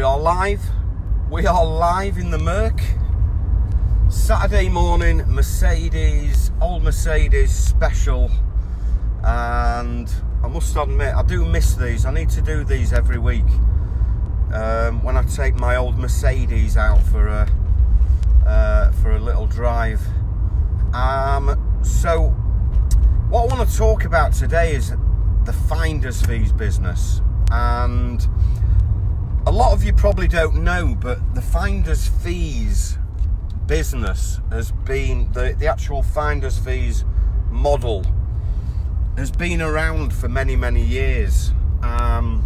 are live. We are live in the Merc. Saturday morning, old Mercedes special. And I must admit, I do miss these. I need to do these every week. When I take my old Mercedes out for a little drive. So what I want to talk about today is the finder's fees business. And a lot of you probably don't know, but the finder's fees business has been, the actual finder's fees model has been around for many, many years. And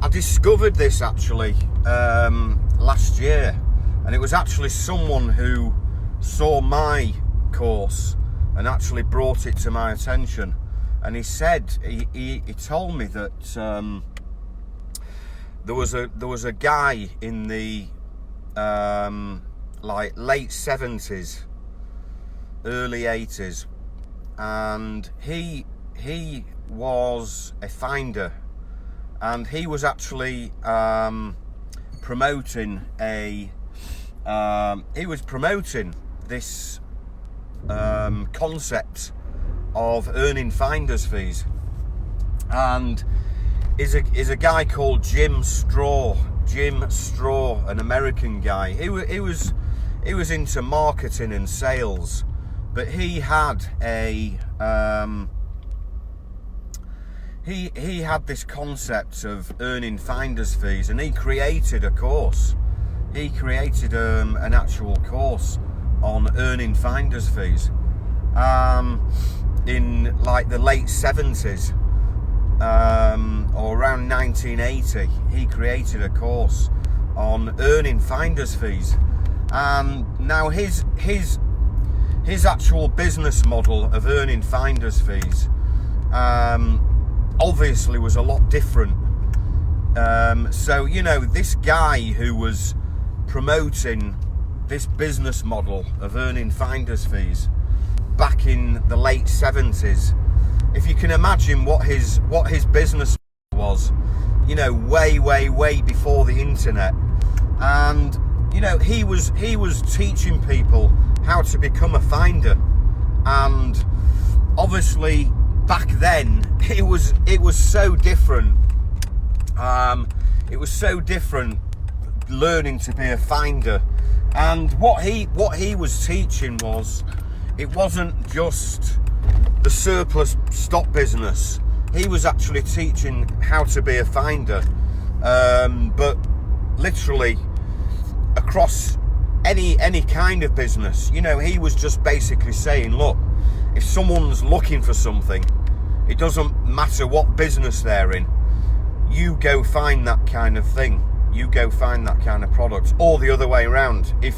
I discovered this actually last year, and it was actually someone who saw my course and actually brought it to my attention. And he said, he told me that there was a guy in the like late 70s, early 80s, and he was a finder, and he was actually promoting this concept of earning finder's fees, and is a guy called Jim Straw, an American guy. He was into marketing and sales, but he had he had this concept of earning finder's fees, and he created a course. He created an actual course on earning finder's fees in like the late 70s, or around 1980. He created a course on earning finder's fees, and now his actual business model of earning finder's fees obviously was a lot different. So, you know, this guy who was promoting this business model of earning finder's fees back in the late 70s, if you can imagine what his business was, you know, way before the internet. And you know, he was teaching people how to become a finder, and obviously back then it was so different. It was so different learning to be a finder. And what he was teaching was, it wasn't just the surplus stock business. He was actually teaching how to be a finder, but literally across any kind of business. You know, he was just basically saying, look, if someone's looking for something, it doesn't matter what business they're in, you go find that kind of thing. You go find that kind of product, or the other way around. If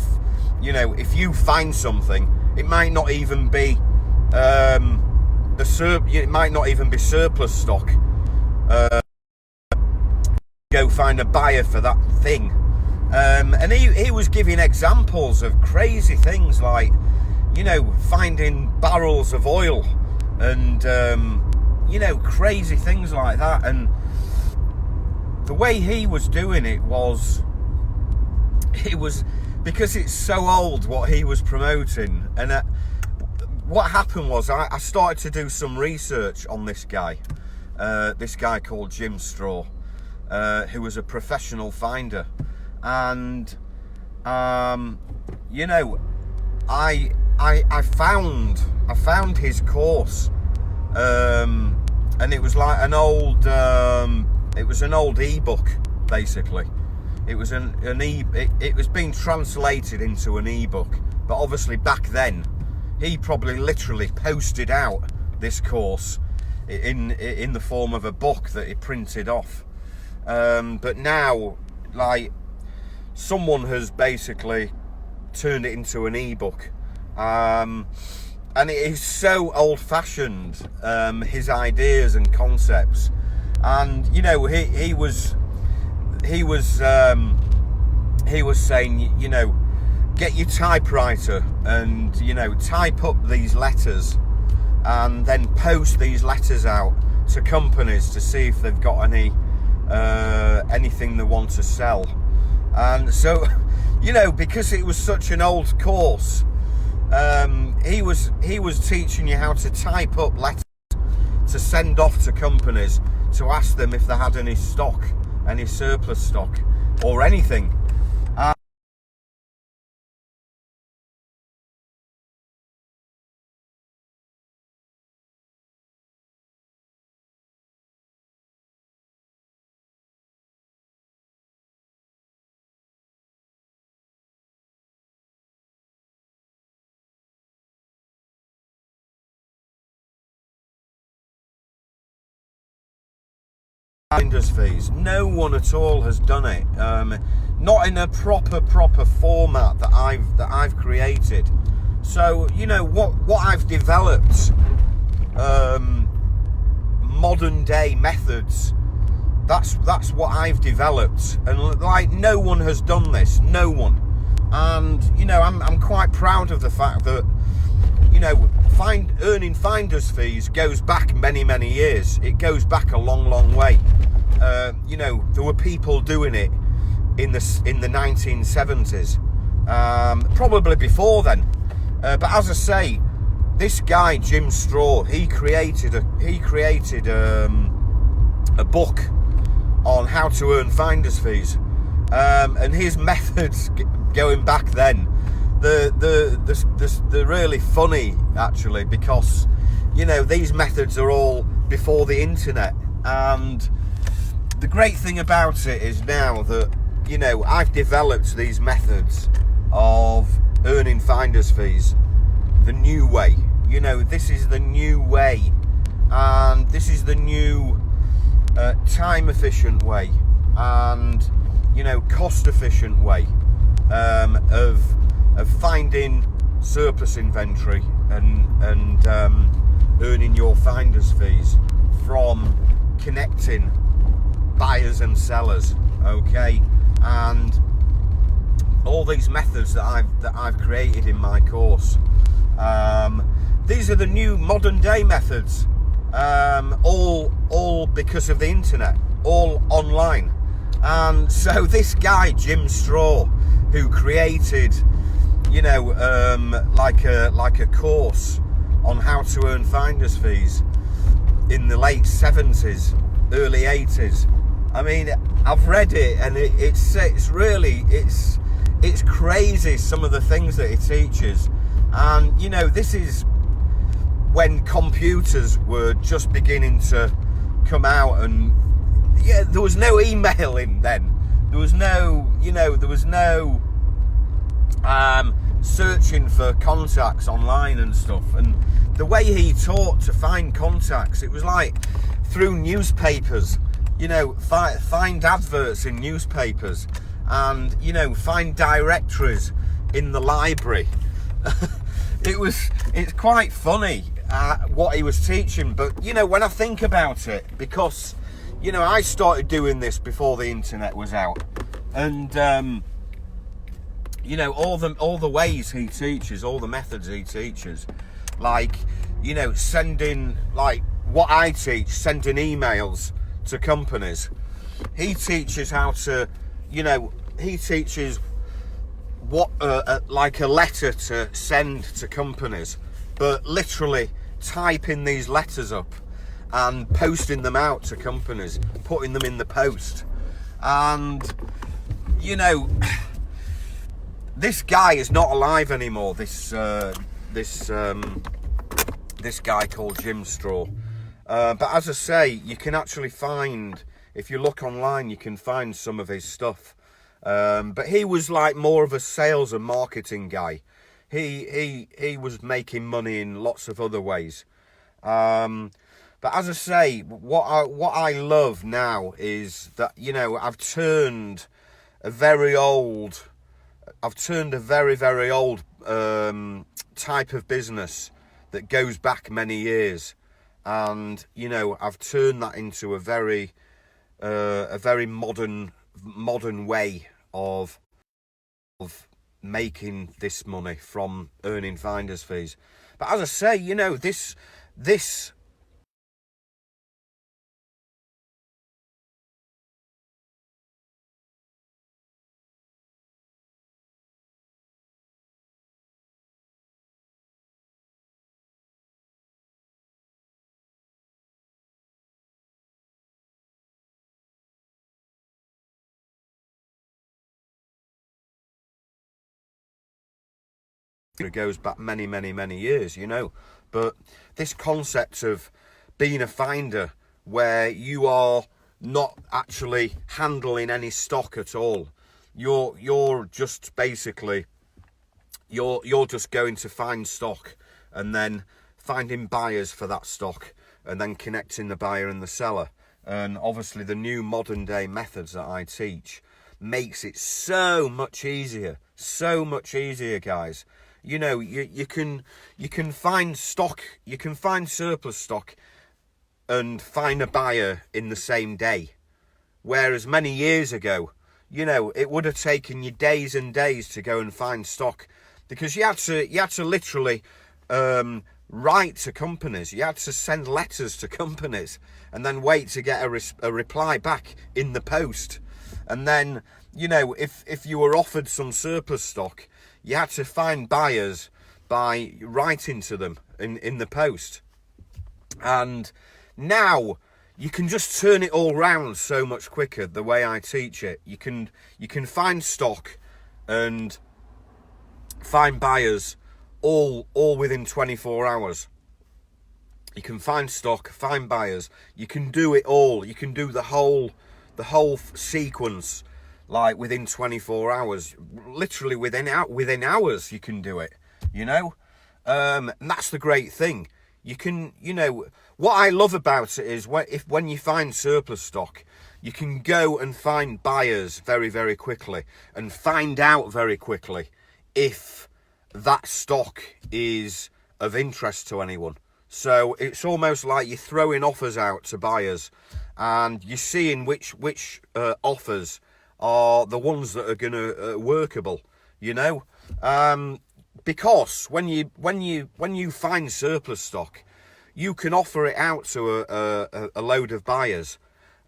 you find something, it might not even be it might not even be surplus stock. Go find a buyer for that thing. And he was giving examples of crazy things like, you know, finding barrels of oil and you know, crazy things like that. And the way he was doing it was because it's so old what he was promoting. And what happened was I started to do some research on this guy called Jim Straw, who was a professional finder. And you know, I found his course, and it was like an old ebook, basically. It was it was being translated into an ebook, but obviously back then he probably literally posted out this course in the form of a book that he printed off. But now, like, someone has basically turned it into an ebook, and it is so old-fashioned, his ideas and concepts. And you know, he was saying, you know, get your typewriter and, you know, type up these letters and then post these letters out to companies to see if they've got any anything they want to sell. And so, you know, because it was such an old course, he was teaching you how to type up letters to send off to companies to ask them if they had any stock, any surplus stock, or anything. Finders fees. No one at all has done it. Not in a proper format that I've created. So you know what I've developed, modern day methods. That's what I've developed, and like no one has done this. No one. And you know I'm quite proud of the fact that, you know, earning finders fees goes back many years. It goes back a long way. You know, there were people doing it in the 1970s, probably before then. But as I say, this guy Jim Straw, he created a book on how to earn finders fees, and his methods going back then. They're really funny, actually, because, you know, these methods are all before the internet. And the great thing about it is now that, you know, I've developed these methods of earning finders fees the new way. You know, this is the new way, and this is the new time efficient way, and, you know, cost efficient way of finding surplus inventory and earning your finders fees from connecting buyers and sellers. Okay, and all these methods that I've created in my course, these are the new modern day methods, all because of the internet, all online. And so this guy Jim Straw, who created, you know, like a course on how to earn finders fees in the late 70s, early 80s. I mean, I've read it, and it's really crazy, some of the things that he teaches. And you know, this is when computers were just beginning to come out, and yeah, there was no emailing then. There was no, you know, searching for contacts online and stuff. And the way he taught to find contacts, it was like through newspapers. You know, find adverts in newspapers, and, you know, find directories in the library. It's quite funny what he was teaching. But, you know, when I think about it, because, you know, I started doing this before the internet was out, and you know, all the ways he teaches, all the methods he teaches, like, you know, sending, like what I teach, sending emails to companies. He teaches how to, you know, he teaches what like a letter to send to companies, but literally typing these letters up and posting them out to companies, putting them in the post. And, you know, this guy is not alive anymore, this guy called Jim Straw. But as I say, you can actually find, if you look online, you can find some of his stuff. But he was like more of a sales and marketing guy. He was making money in lots of other ways. But as I say, what I love now is that, you know, I've turned a very, very old type of business that goes back many years. And, you know, I've turned that into a very modern way of making this money from earning finders fees. But as I say, you know, this It goes back many, many, many years, you know. But this concept of being a finder where you are not actually handling any stock at all, you're just basically you're just going to find stock and then finding buyers for that stock and then connecting the buyer and the seller. And obviously the new modern day methods that I teach makes it so much easier, guys. You know, you can find stock, you can find surplus stock and find a buyer in the same day. Whereas many years ago, you know, it would have taken you days and days to go and find stock, because you had to literally write to companies. You had to send letters to companies and then wait to get a reply back in the post. And then, you know, if you were offered some surplus stock, you had to find buyers by writing to them in the post. And now you can just turn it all round so much quicker the way I teach it. You can find stock and find buyers all within 24 hours. You can find stock, find buyers. You can do it all. You can do the whole sequence like within 24 hours. Literally within hours you can do it, you know. And that's the great thing. You can, you know, what I love about it is when you find surplus stock, you can go and find buyers very, very quickly and find out very quickly if that stock is of interest to anyone. So it's almost like you're throwing offers out to buyers and you're seeing which offers are the ones that are going to workable, you know. Because when you find surplus stock, you can offer it out to a load of buyers,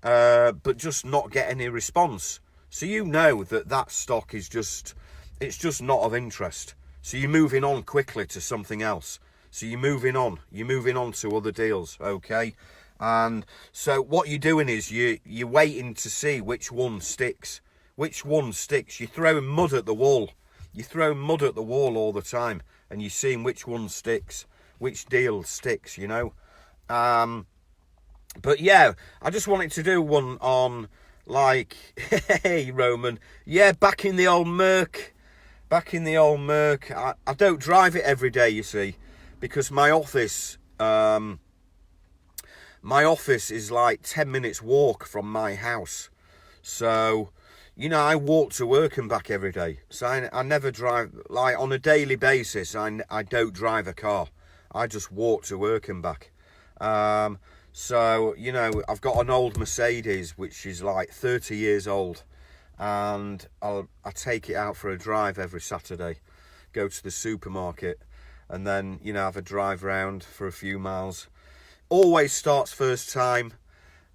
but just not get any response. So you know that stock is just not of interest. So you're moving on quickly to something else. So you're moving on to other deals, okay? And so what you're doing is you're waiting to see which one sticks. Which one sticks. You're throwing mud at the wall. You're throwing mud at the wall all the time, and you're seeing which one sticks, which deal sticks, you know. But yeah, I just wanted to do one on, like, hey, Roman, yeah, back in the old Merc. I don't drive it every day, you see, because my office is like 10 minutes walk from my house. So, you know, I walk to work and back every day. So I never drive, like on a daily basis, I don't drive a car. I just walk to work and back. So, you know, I've got an old Mercedes, which is like 30 years old. And I take it out for a drive every Saturday, go to the supermarket, and then, you know, have a drive round for a few miles. Always starts first time.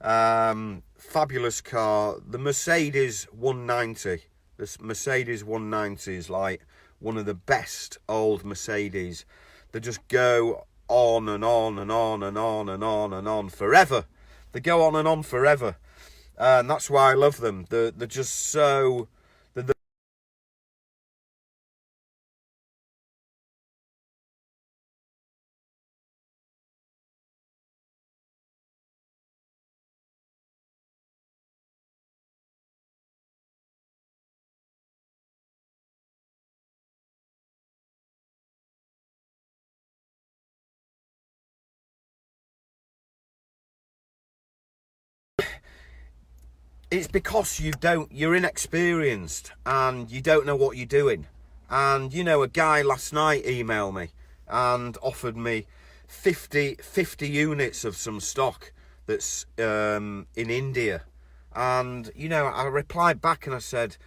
Fabulous car. The Mercedes 190. This Mercedes 190 is like one of the best old Mercedes. They just go on and on and on and on and on and on forever. They go on and on forever. And that's why I love them. They're just so... It's because you're inexperienced and you don't know what you're doing. And, you know, a guy last night emailed me and offered me 50 units of some stock that's in India. And, you know, I replied back and I said,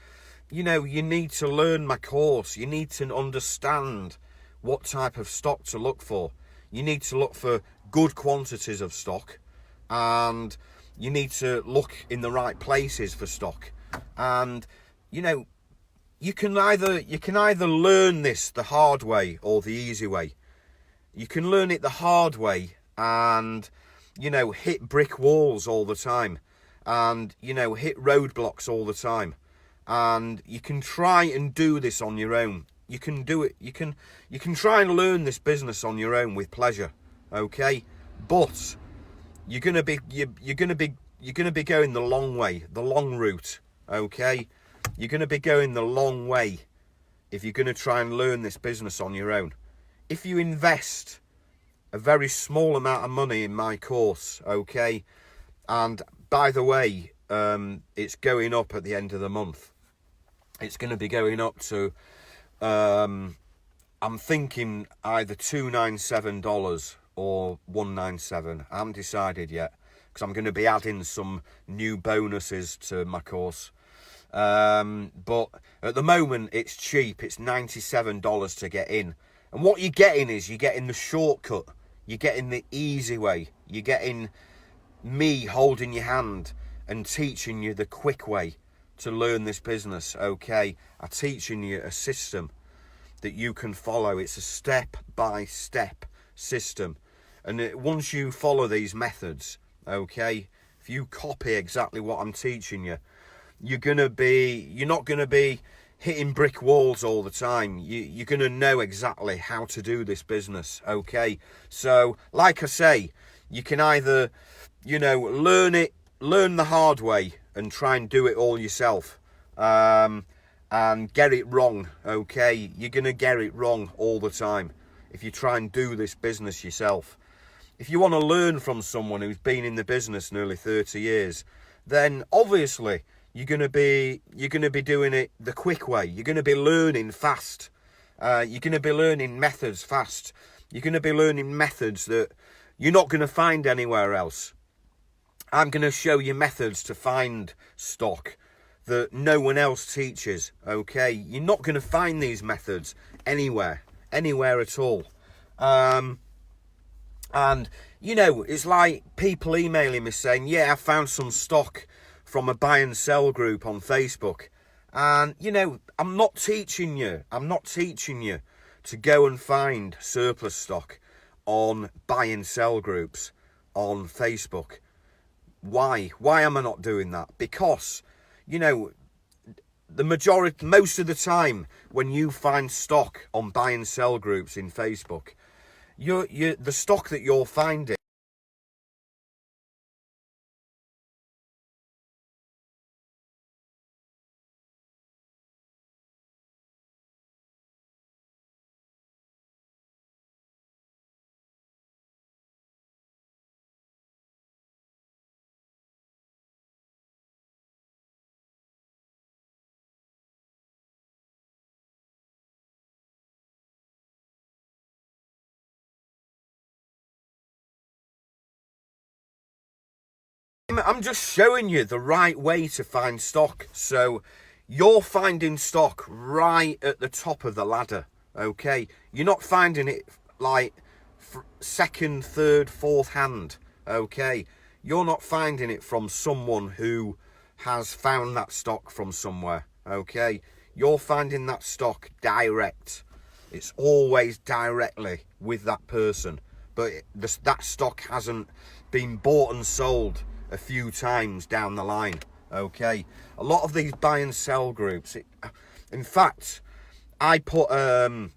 you know, you need to learn my course. You need to understand what type of stock to look for. You need to look for good quantities of stock, and you need to look in the right places for stock. And, you know, you can either learn this the hard way or the easy way. You can learn it the hard way and, you know, hit brick walls all the time, and, you know, hit roadblocks all the time. And you can try and do this on your own. You can do it. You can try and learn this business on your own with pleasure, okay? But you're gonna be going the long way, the long route, okay? You're gonna be going the long way if you're gonna try and learn this business on your own. If you invest a very small amount of money in my course, okay, and by the way, it's going up at the end of the month. It's going to be going up to, I'm thinking either $297 or $197. I haven't decided yet, because I'm going to be adding some new bonuses to my course. But at the moment, it's cheap. It's $97 to get in. And what you're getting is, you're getting the shortcut. You're getting the easy way. You're getting me holding your hand and teaching you the quick way to learn this business, okay? I'm teaching you a system that you can follow. It's a step-by-step system. And once you follow these methods, okay, if you copy exactly what I'm teaching you, you're not going to be hitting brick walls all the time. You're going to know exactly how to do this business, okay? So, like I say, you can either, learn the hard way and try and do it all yourself, and get it wrong, okay? You're going to get it wrong all the time if you try and do this business yourself. If you want to learn from someone who's been in the business nearly 30 years, then obviously you're going to be doing it the quick way. You're going to be learning fast. You're going to be learning methods fast. You're going to be learning methods that you're not going to find anywhere else. I'm going to show you methods to find stock that no one else teaches, okay? You're not going to find these methods anywhere at all. And, it's like people emailing me saying, yeah, I found some stock from a buy and sell group on Facebook. And, I'm not teaching you to go and find surplus stock on buy and sell groups on Facebook. Why am I not doing that? Because, most of the time when you find stock on buy and sell groups in Facebook, the stock that you're finding I'm just showing you the right way to find stock. So you're finding stock right at the top of the ladder, okay? You're not finding it like second, third, fourth hand, okay? You're not finding it from someone who has found that stock from somewhere, okay? You're finding that stock direct. It's always directly with that person. But that stock hasn't been bought and sold a few times down the line, okay? A lot of these buy and sell groups, in fact, I put a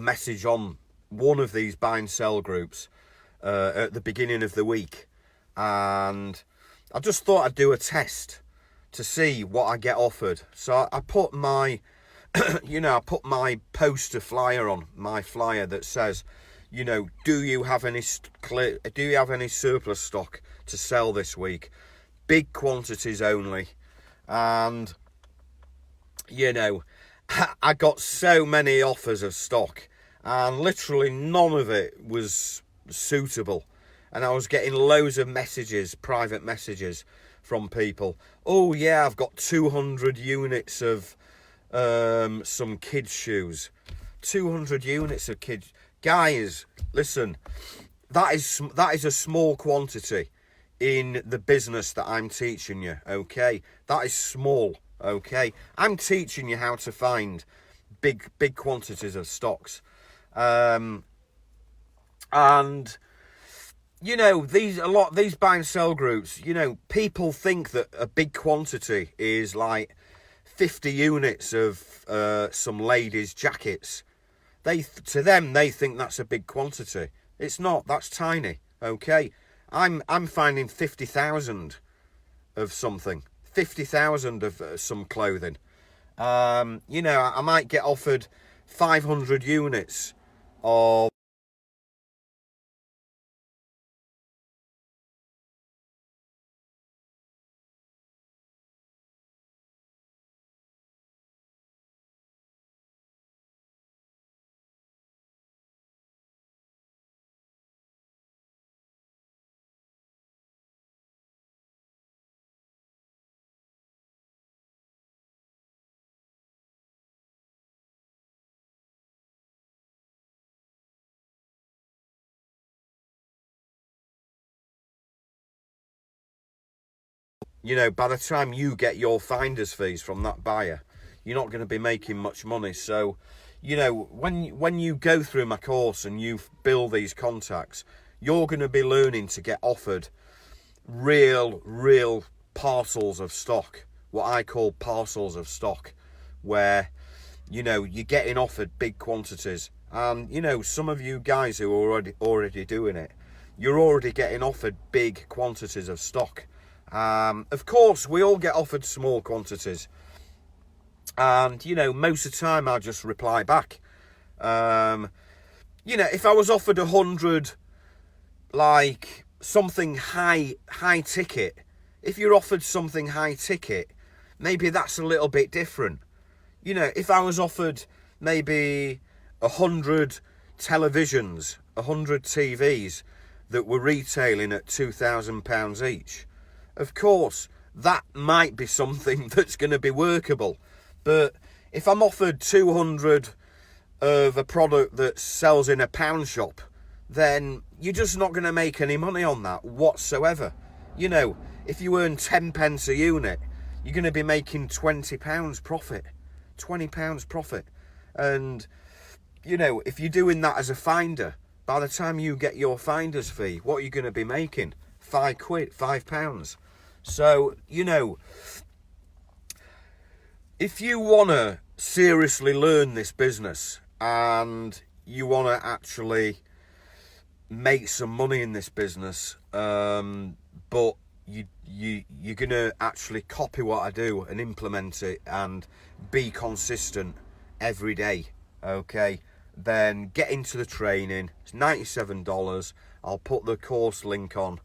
message on one of these buy and sell groups at the beginning of the week, and I just thought I'd do a test to see what I get offered. So I put my I put my poster flyer on, my flyer that says, do you have any surplus stock to sell this week? Big quantities only. And I got so many offers of stock, and literally none of it was suitable. And I was getting loads of messages, private messages from people. Oh yeah, I've got 200 units of some kids' shoes. 200 units of kids. Guys, listen, that is a small quantity in the business that I'm teaching you, okay? That is small, okay? I'm teaching you how to find big quantities of stocks. And these buy and sell groups, people think that a big quantity is like 50 units of some ladies' jackets. To them, they think that's a big quantity. It's not. That's tiny. Okay, I'm finding 50,000 of something, 50,000 of some clothing. You know, I might get offered 500 units of. You know, by the time you get your finder's fees from that buyer, you're not going to be making much money. So, you know, when you go through my course and you build these contacts, you're going to be learning to get offered real parcels of stock, what I call parcels of stock, where, you know, you're getting offered big quantities. And, you know, some of you guys who are already doing it, you're already getting offered big quantities of stock. Of course, we all get offered small quantities. And, you know, most of the time I'll just reply back. You know, if I was offered 100, like something high ticket, if you're offered something high ticket, maybe that's a little bit different. You know, if I was offered maybe 100 televisions, 100 TVs that were retailing at £2,000 each, of course, that might be something that's going to be workable. But if I'm offered 200 of a product that sells in a pound shop, then you're just not going to make any money on that whatsoever. You know, if you earn 10 pence a unit, you're going to be making £20 profit. £20 profit. And, you know, if you're doing that as a finder, by the time you get your finder's fee, what are you going to be making? £5, £5. So, you know, if you want to seriously learn this business and you want to actually make some money in this business, but you're going to actually copy what I do and implement it and be consistent every day, okay, then get into the training. It's $97. I'll put the course link on.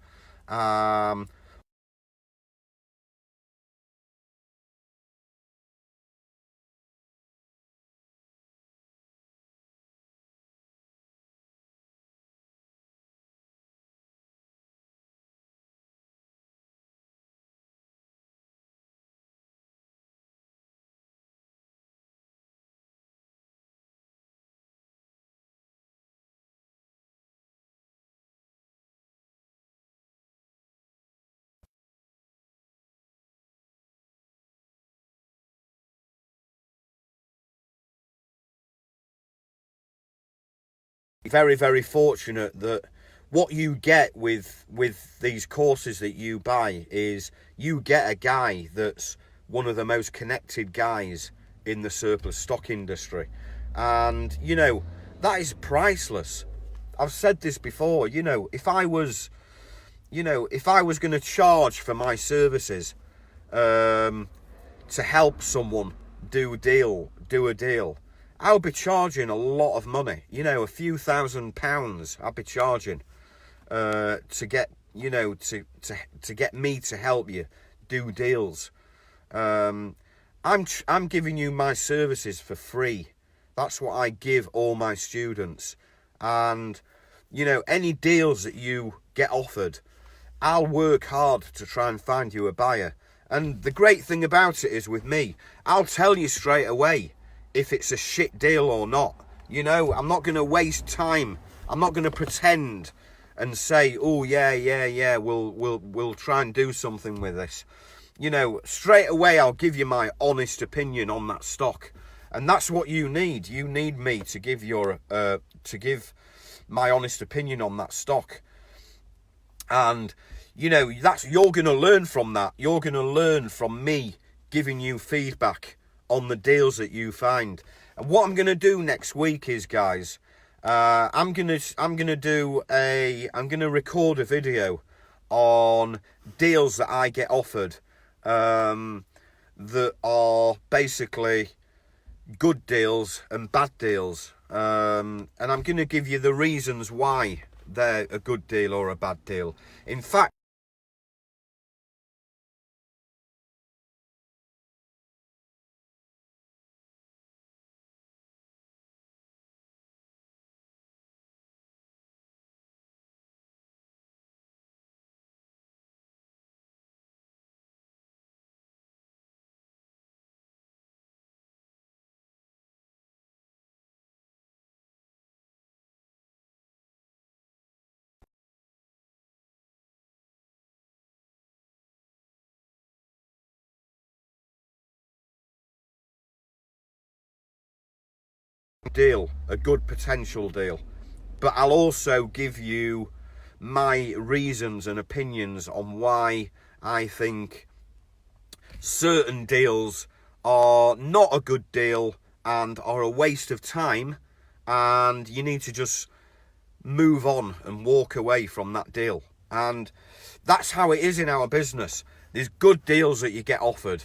Very fortunate that what you get with these courses that you buy is you get a guy that's one of the most connected guys in the surplus stock industry, and you know, that is priceless. I've said this before, you know, if I was going to charge for my services to help someone do a deal, I'll be charging a lot of money, you know, a few £1,000s I'll be charging to get, you know, to get me to help you do deals. I'm giving you my services for free. That's what I give all my students. And, you know, any deals that you get offered, I'll work hard to try and find you a buyer. And the great thing about it is with me, I'll tell you straight away if it's a shit deal or not. You know, I'm not going to waste time. I'm not going to pretend and say, oh yeah, we'll try and do something with this. You know, straight away I'll give you my honest opinion on that stock. And that's what you need. You need me to give my honest opinion on that stock. And, you know, you're going to learn from that. You're going to learn from me giving you feedback on the deals that you find. And what I'm going to do next week is, guys, I'm gonna record a video on deals that I get offered, that are basically good deals and bad deals, and I'm going to give you the reasons why they're a good deal or a bad deal. In fact, deal, a good potential deal, but I'll also give you my reasons and opinions on why I think certain deals are not a good deal and are a waste of time, and you need to just move on and walk away from that deal. And that's how it is in our business. There's good deals that you get offered,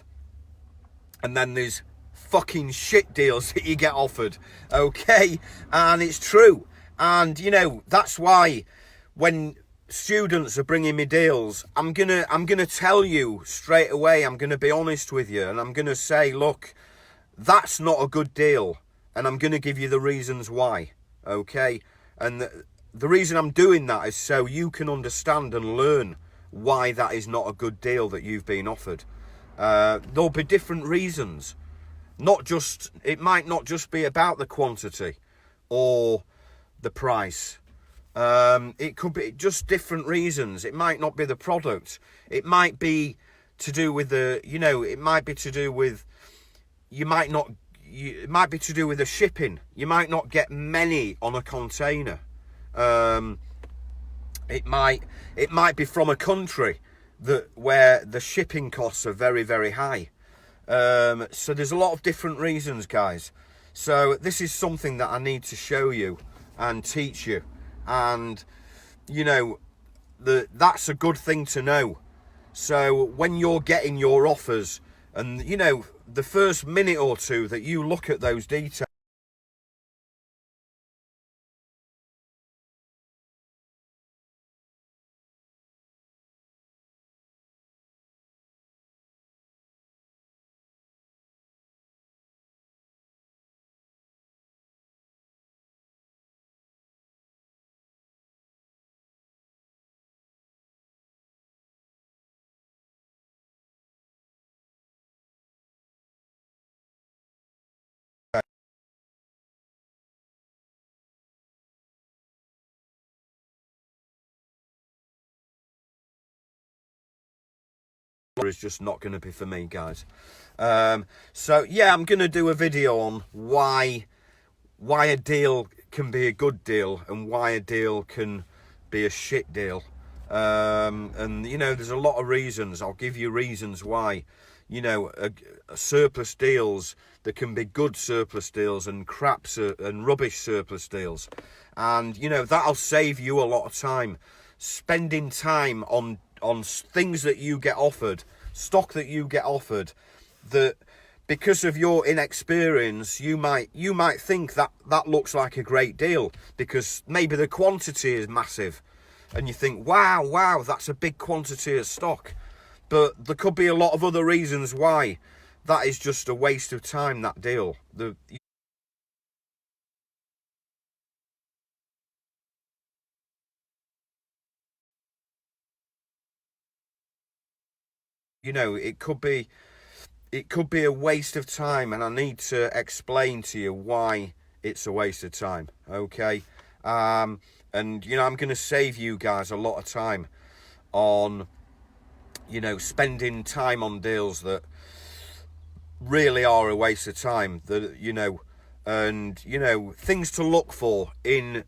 and then there's fucking shit deals that you get offered, okay? And it's true. And you know, that's why when students are bringing me deals, I'm gonna tell you straight away, I'm gonna be honest with you, and I'm gonna say, look, that's not a good deal, and I'm gonna give you the reasons why, okay? And the reason I'm doing that is so you can understand and learn why that is not a good deal that you've been offered. There'll be different reasons. It might not just be about the quantity or the price. It could be just different reasons. It might not be the product. It might be to do with it might be to do with, it might be to do with the shipping. You might not get many on a container. It might be from a country where the shipping costs are very, very high. So there's a lot of different reasons, guys. So this is something that I need to show you and teach you, and you know, that's a good thing to know. So when you're getting your offers, and you know, the first minute or two that you look at those details, is just not going to be for me, guys. So yeah, I'm going to do a video on why a deal can be a good deal and why a deal can be a shit deal. And you know, there's a lot of reasons. I'll give you reasons why. You know, surplus deals, there can be good surplus deals and and rubbish surplus deals. And you know, that'll save you a lot of time. Spending time on things that you get offered, stock that you get offered, that because of your inexperience, you might think that looks like a great deal because maybe the quantity is massive, and you think, wow, that's a big quantity of stock. But there could be a lot of other reasons why that is just a waste of time, that deal. You know, it could be a waste of time, and I need to explain to you why it's a waste of time, okay? And you know, I'm going to save you guys a lot of time on, you know, spending time on deals that really are a waste of time, that, you know, and you know, things to look for in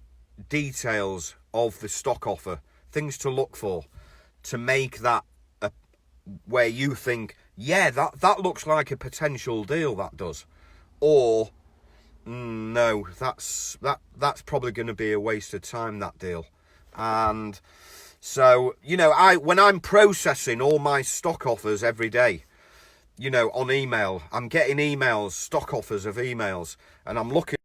details of the stock offer, things to look for to make that where you think, yeah, that looks like a potential deal, that does. Or no, that's probably going to be a waste of time, that deal. And so, you know, when I'm processing all my stock offers every day, you know, on email, I'm getting emails, stock offers of emails, and I'm looking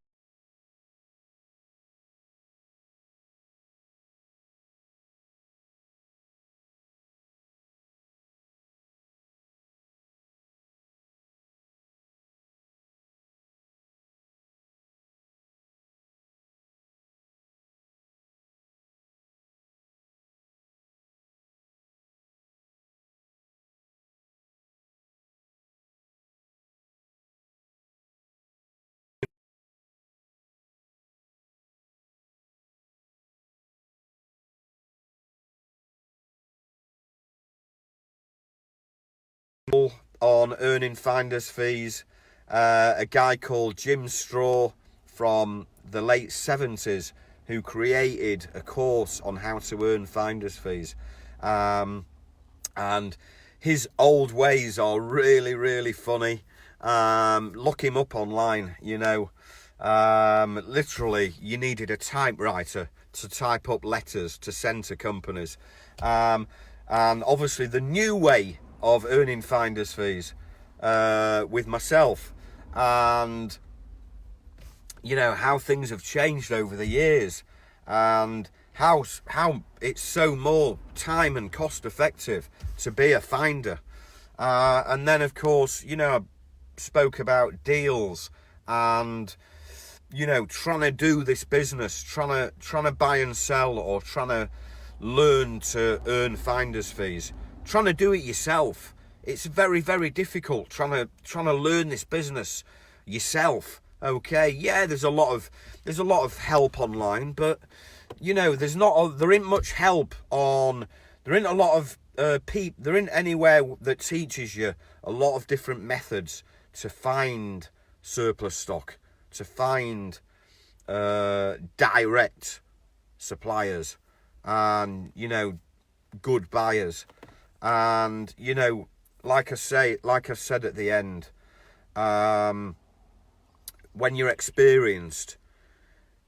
on earning finder's fees. A guy called Jim Straw from the late 70s who created a course on how to earn finder's fees. And his old ways are really, really funny. Look him up online, you know. Literally, you needed a typewriter to type up letters to send to companies. And obviously the new way of earning finder's fees with myself, and you know how things have changed over the years, and how it's so more time and cost effective to be a finder. And then of course, you know, I spoke about deals and, you know, trying to do this business, trying to buy and sell, or trying to learn to earn finder's fees, trying to do it yourself. It's very, very difficult trying to learn this business yourself. Okay, yeah, there's a lot of help online, but you know, there ain't much help on. There ain't a lot of there ain't anywhere that teaches you a lot of different methods to find surplus stock, to find direct suppliers, and you know, good buyers. And you know, like I said at the end, when you're experienced,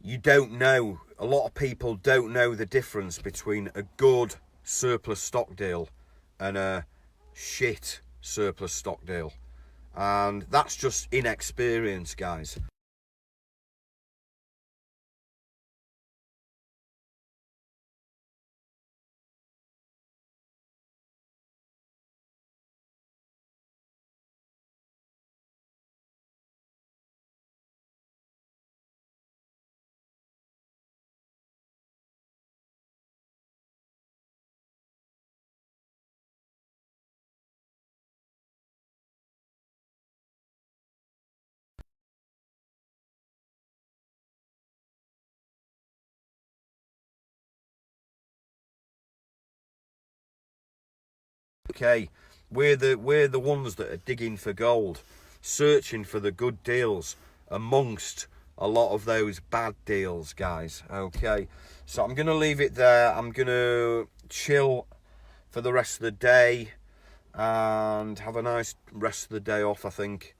you don't know. A lot of people don't know the difference between a good surplus stock deal and a shit surplus stock deal, and that's just inexperience, guys. Okay, we're the ones that are digging for gold, searching for the good deals amongst a lot of those bad deals, guys. Okay, so I'm gonna leave it there. I'm gonna chill for the rest of the day and have a nice rest of the day off, I think.